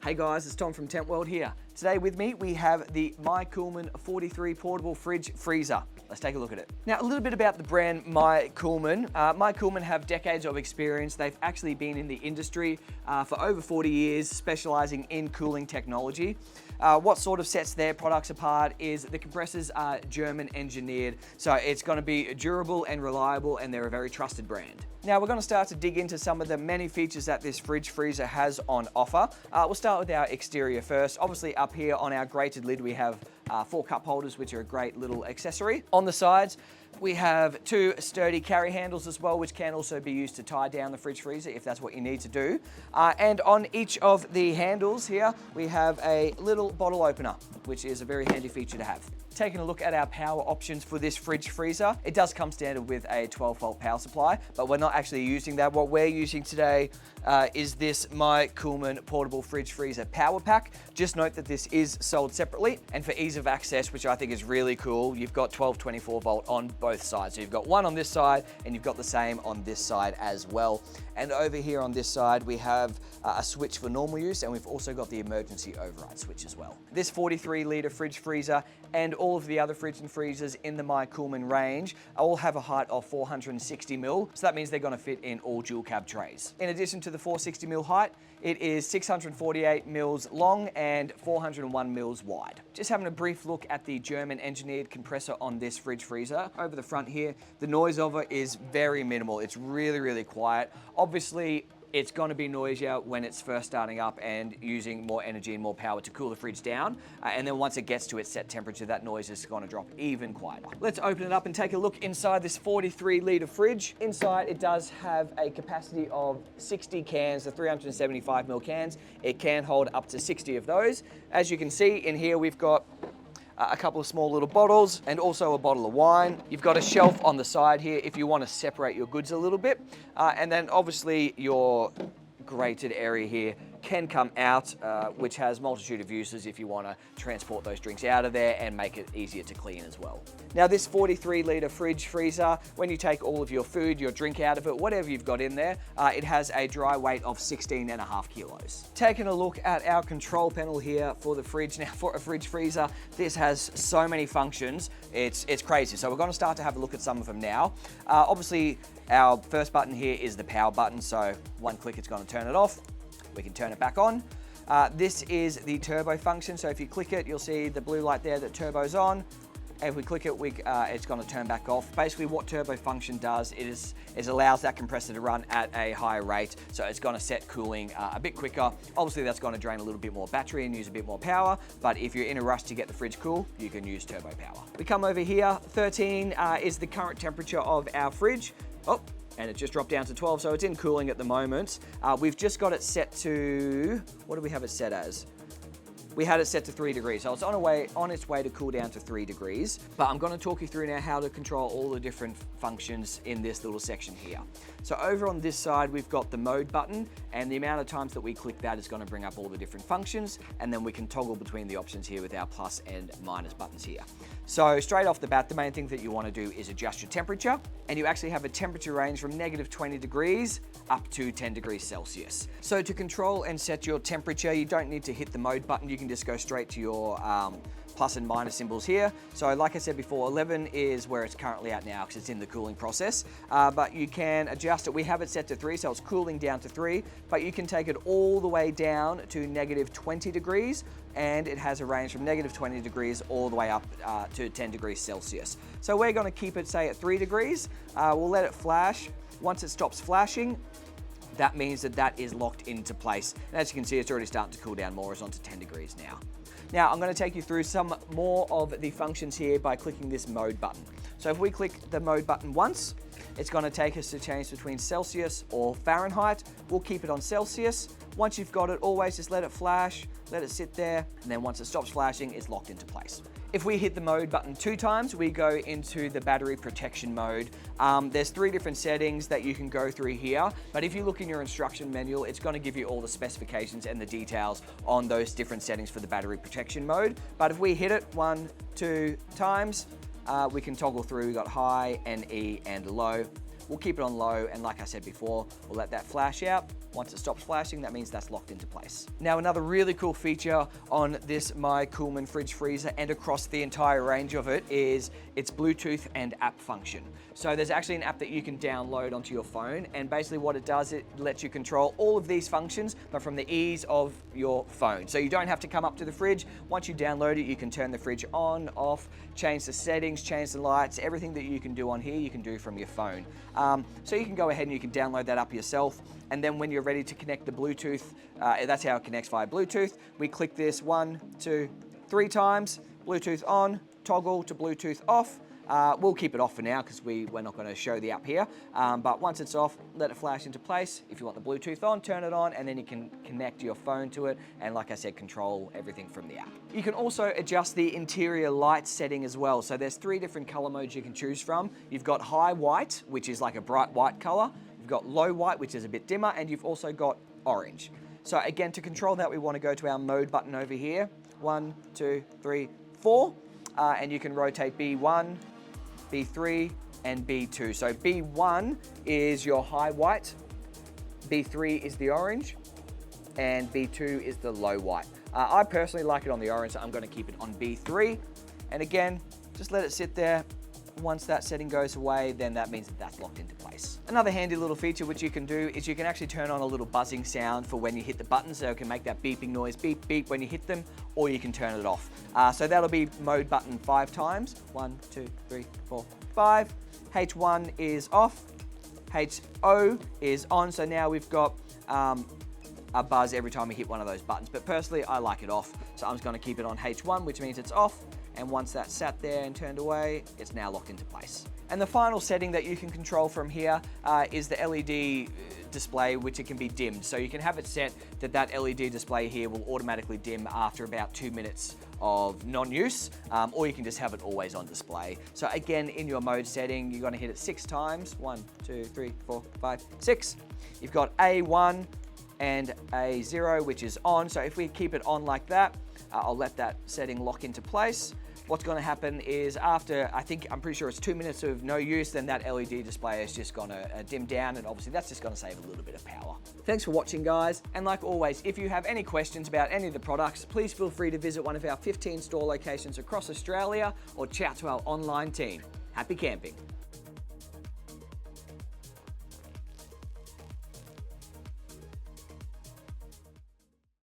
Hey guys, it's Tom from Tentworld here. Today with me we have the MyCOOLMAN 43 Portable Fridge Freezer. Let's take a look at it. Now, a little bit about the brand MyCOOLMAN. MyCOOLMAN have decades of experience. They've actually been in the industry for over 40 years, specializing in cooling technology. What sort of sets their products apart is the compressors are German engineered, so it's going to be durable and reliable, and they're a very trusted brand. Now we're going to start to dig into some of the many features that this fridge freezer has on offer. We'll start with our exterior first. Obviously up here on our grated lid we have 4 cup holders, which are a great little accessory. On the sides we have 2 sturdy carry handles as well, which can also be used to tie down the fridge freezer if that's what you need to do. And on each of the handles here we have a little bottle opener, which is a very handy feature to have. Taking a look at our power options for this fridge freezer, it does come standard with a 12-volt power supply, but we're not actually using that. What we're using today is this MyCOOLMAN Portable Fridge Freezer Power Pack. Just note that this is sold separately, and for ease of access, which I think is really cool, you've got 12, 24 volt on both sides. So you've got one on this side, and you've got the same on this side as well. And over here on this side, we have a switch for normal use, and we've also got the emergency override switch as well. This 43-litre fridge freezer and all of the other fridge and freezers in the MyCOOLMAN range all have a height of 460mm, so that means they're going to fit in all dual cab trays. In addition to the 460mm height, it is 648mm long and 401mm wide. Just having a brief look at the German engineered compressor on this fridge freezer. Over the front here, the noise of it is very minimal. It's really, really quiet. Obviously, it's going to be noisier when it's first starting up and using more energy and more power to cool the fridge down. And then once it gets to its set temperature, that noise is going to drop even quieter. Let's open it up and take a look inside this 43-litre fridge. Inside, it does have a capacity of 60 cans, the 375ml cans. It can hold up to 60 of those. As you can see in here, we've got a couple of small little bottles and also a bottle of wine. You've got a shelf on the side here if you want to separate your goods a little bit. And then obviously your grated area here can come out, which has multitude of uses if you want to transport those drinks out of there and make it easier to clean as well. Now this 43-litre fridge freezer, when you take all of your food, your drink out of it, whatever you've got in there, it has a dry weight of 16.5 kilos. Taking a look at our control panel here for the fridge. Now for a fridge freezer, this has so many functions, it's crazy. So we're going to start to have a look at some of them now. Obviously our first button here is the power button, so one click it's going to turn it off. We can turn it back on. This is the turbo function, so if you click it, you'll see the blue light there that turbo's on. If we click it, it's going to turn back off. Basically what turbo function does is allows that compressor to run at a higher rate, so it's going to set cooling a bit quicker. Obviously that's going to drain a little bit more battery and use a bit more power, but if you're in a rush to get the fridge cool, you can use turbo power. We come over here, 13 is the current temperature of our fridge. Oh, and it just dropped down to 12, so it's in cooling at the moment. We've just got it set to, what do we have it set as? We had it set to 3 degrees, so it's on its way to cool down to 3 degrees. But I'm going to talk you through now how to control all the different functions in this little section here. So over on this side, we've got the mode button, and the amount of times that we click that is going to bring up all the different functions, and then we can toggle between the options here with our plus and minus buttons here. So straight off the bat, the main thing that you want to do is adjust your temperature, and you actually have a temperature range from -20 degrees up to 10 degrees Celsius. So to control and set your temperature, you don't need to hit the mode button. You can just go straight to your plus and minus symbols here. So like I said before, 11 is where it's currently at now because it's in the cooling process, but you can adjust it. We have it set to 3, so it's cooling down to 3, but you can take it all the way down to -20 degrees, and it has a range from -20 degrees all the way up to 10 degrees Celsius. So we're going to keep it, say, at 3 degrees. We'll let it flash. Once it stops flashing, that means that that is locked into place. And as you can see, it's already starting to cool down more. It's on to 10 degrees now. Now, I'm going to take you through some more of the functions here by clicking this mode button. So if we click the mode button once, it's going to take us to change between Celsius or Fahrenheit. We'll keep it on Celsius. Once you've got it, always just let it flash, let it sit there, and then once it stops flashing, it's locked into place. If we hit the mode button 2 times, we go into the battery protection mode. There's 3 different settings that you can go through here, but if you look in your instruction manual, it's going to give you all the specifications and the details on those different settings for the battery protection mode. But if we hit it 1, 2 times, we can toggle through. We've got high and E and low. we'll keep it on low, and like I said before, we'll let that flash out. Once it stops flashing, that means that's locked into place. Now, another really cool feature on this MyCOOLMAN fridge freezer and across the entire range of it is its Bluetooth and app function. So there's actually an app that you can download onto your phone, and basically what it does, it lets you control all of these functions, but from the ease of your phone. So you don't have to come up to the fridge. Once you download it, you can turn the fridge on, off, change the settings, change the lights, everything that you can do on here, you can do from your phone. So you can go ahead and you can download that up yourself, and then when you're ready to connect the Bluetooth, that's how it connects via Bluetooth. We click this 1, 2, 3 times, Bluetooth on, toggle to Bluetooth off. We'll keep it off for now because we're not going to show the app here, but once it's off, let it flash into place. If you want the Bluetooth on, turn it on, and then you can connect your phone to it, and like I said, control everything from the app. You can also adjust the interior light setting as well. So there's 3 different color modes you can choose from. You've got high white, which is like a bright white color. You've got low white, which is a bit dimmer, and you've also got orange. So again, to control that, we want to go to our mode button over here. 1, 2, 3, 4, and you can rotate B1, B3, and B2. So B1 is your high white, B3 is the orange, and B2 is the low white. I personally like it on the orange, so I'm going to keep it on B3. And again, just let it sit there. Once that setting goes away, then that means that that's locked into place. Another handy little feature which you can do is you can actually turn on a little buzzing sound for when you hit the button, so it can make that beeping noise, beep, beep, when you hit them, or you can turn it off. So that'll be mode button 5 times. 1, 2, 3, 4, 5. H1 is off. HO is on, so now we've got a buzz every time we hit one of those buttons. But personally, I like it off, so I'm just going to keep it on H1, which means it's off. And once that's sat there and turned away, it's now locked into place. And the final setting that you can control from here is the LED display, which it can be dimmed. So you can have it set that that LED display here will automatically dim after about 2 minutes of non-use, or you can just have it always on display. So again, in your mode setting, you're gonna hit it 6 times. 1, 2, 3, 4, 5, 6. You've got A1 and A0, which is on. So if we keep it on like that, I'll let that setting lock into place. What's going to happen is after, I'm pretty sure it's 2 minutes of no use, then that LED display is just going to dim down, and obviously that's just going to save a little bit of power. Thanks for watching, guys. And like always, if you have any questions about any of the products, please feel free to visit one of our 15 store locations across Australia or chat to our online team. Happy camping.